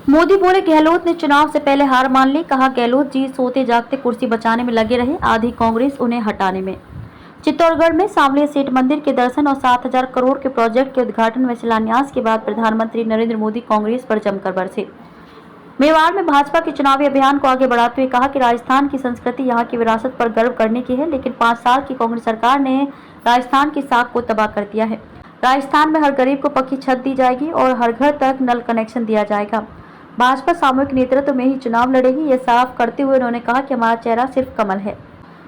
मोदी बोले गहलोत ने चुनाव से पहले हार मान ली। कहा गहलोत जी सोते जागते कुर्सी बचाने में लगे रहे, आधी कांग्रेस उन्हें हटाने में। चित्तौड़गढ़ में सांवलिया सेठ मंदिर के दर्शन और 7,000 करोड़ के प्रोजेक्ट के उद्घाटन व शिलान्यास के बाद प्रधानमंत्री नरेंद्र मोदी कांग्रेस पर जमकर बरसे। मेवाड़ में भाजपा के चुनावी अभियान को आगे बढ़ाते हुए कहा कि राजस्थान की संस्कृति यहाँ की विरासत पर गर्व करने की है, लेकिन 5 साल की कांग्रेस सरकार ने राजस्थान की साख को तबाह कर दिया है। राजस्थान में हर गरीब को पक्की छत दी जाएगी और हर घर तक नल कनेक्शन दिया जाएगा। भाजपा सामूहिक नेतृत्व में ही चुनाव लड़ेगी, ये साफ करते हुए उन्होंने कहा कि हमारा चेहरा सिर्फ कमल है।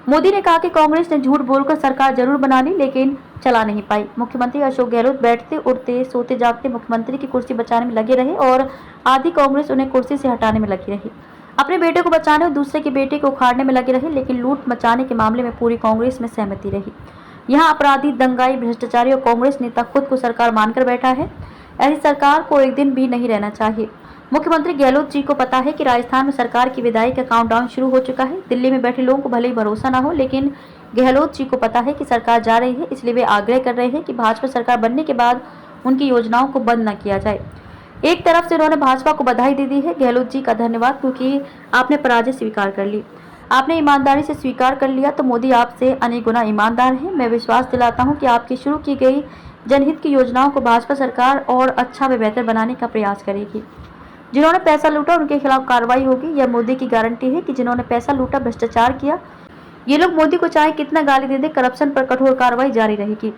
मोदी ने कहा कि कांग्रेस ने झूठ बोलकर सरकार जरूर बना ली, लेकिन चला नहीं पाई। मुख्यमंत्री अशोक गहलोत बैठते उठते सोते जागते मुख्यमंत्री की कुर्सी बचाने में लगे रहे और आधी कांग्रेस उन्हें कुर्सी से हटाने में लगी रही। अपने बेटे को बचाने और दूसरे के बेटे को उखाड़ने में लगे रहे, लेकिन लूट मचाने के मामले में पूरी कांग्रेस में सहमति रही। यहाँ अपराधी, दंगाई, भ्रष्टाचारी और कांग्रेस नेता खुद को सरकार मानकर बैठा है। ऐसी सरकार को एक दिन भी नहीं रहना चाहिए। मुख्यमंत्री गहलोत जी को पता है कि राजस्थान में सरकार की विदाई का काउंटडाउन शुरू हो चुका है। दिल्ली में बैठे लोगों को भले ही भरोसा ना हो, लेकिन गहलोत जी को पता है कि सरकार जा रही है, इसलिए वे आग्रह कर रहे हैं कि भाजपा सरकार बनने के बाद उनकी योजनाओं को बंद न किया जाए। एक तरफ से उन्होंने भाजपा को बधाई दे दी है। गहलोत जी का धन्यवाद, क्योंकि आपने पराजय स्वीकार कर ली, आपने ईमानदारी से स्वीकार कर लिया, तो मोदी आपसे अनेक गुना ईमानदार है। मैं विश्वास दिलाता हूँ कि आपकी शुरू की गई जनहित की योजनाओं को भाजपा सरकार और अच्छा व बेहतर बनाने का प्रयास करेगी। जिन्होंने पैसा लूटा उनके खिलाफ कार्रवाई होगी। यह मोदी की गारंटी है कि जिन्होंने पैसा लूटा, भ्रष्टाचार किया, ये लोग मोदी को चाहे कितना गाली दे दे, करप्शन पर कठोर कार्रवाई जारी रहेगी।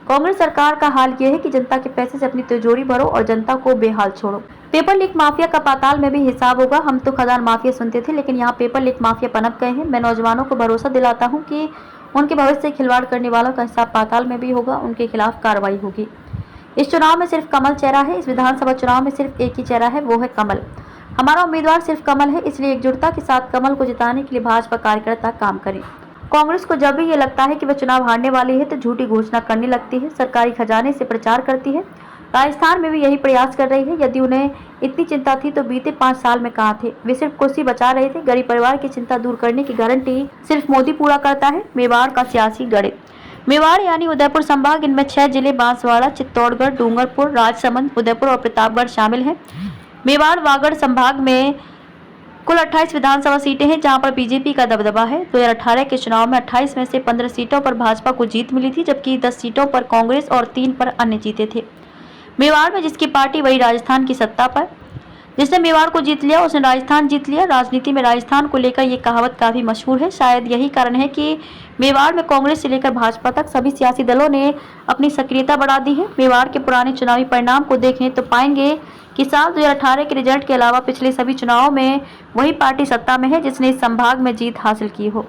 कांग्रेस सरकार का हाल यह है कि जनता के पैसे से अपनी तिजोरी भरो और जनता को बेहाल छोड़ो। पेपर लीक माफिया का पाताल में भी हिसाब होगा। हम तो खदान माफिया सुनते थे, लेकिन यहाँ पेपर लीक माफिया पनप गए हैं। मैं नौजवानों को भरोसा दिलाता हूँ कि उनके भविष्य से खिलवाड़ करने वालों का हिसाब पाताल में भी होगा, उनके खिलाफ कार्रवाई होगी। इस चुनाव में सिर्फ कमल चेहरा है। इस विधानसभा चुनाव में सिर्फ एक ही चेहरा है, वो है कमल। हमारा उम्मीदवार सिर्फ कमल है, इसलिए एकजुटता के साथ कमल को जिताने के लिए भाजपा कार्यकर्ता काम करें। कांग्रेस को जब भी ये लगता है कि वह चुनाव हारने वाली है तो झूठी घोषणा करने लगती है, सरकारी खजाने से प्रचार करती है। राजस्थान में भी यही प्रयास कर रही है। यदि उन्हें इतनी चिंता थी तो बीते 5 साल में कहाँ थे? वे सिर्फ कुर्सी बचा रहे थे। गरीब परिवार की चिंता दूर करने की गारंटी सिर्फ मोदी पूरा करता है। मेवाड़ का सियासी गड़े। मेवाड़ यानी उदयपुर संभाग, इनमें 6 जिले बांसवाड़ा, चित्तौड़गढ़, डूंगरपुर, राजसमंद, उदयपुर और प्रतापगढ़ शामिल हैं। मेवाड़ वागड़ संभाग में कुल 28 विधानसभा सीटें हैं, जहां पर बीजेपी का दबदबा है। 2018 के चुनाव में 28 में से 15 सीटों पर भाजपा को जीत मिली थी, जबकि 10 सीटों पर कांग्रेस और 3 पर अन्य जीते थे। मेवाड़ में जिसकी पार्टी वही राजस्थान की सत्ता पर। जिसने मेवाड़ को जीत लिया उसने राजस्थान जीत लिया। राजनीति में राजस्थान को लेकर ये कहावत काफी मशहूर है। शायद यही कारण है कि मेवाड़ में कांग्रेस से लेकर भाजपा तक सभी सियासी दलों ने अपनी सक्रियता बढ़ा दी है। मेवाड़ के पुराने चुनावी परिणाम को देखें तो पाएंगे कि साल 2018 के रिजल्ट के अलावा पिछले सभी चुनावों में वही पार्टी सत्ता में है जिसने इस संभाग में जीत हासिल की हो।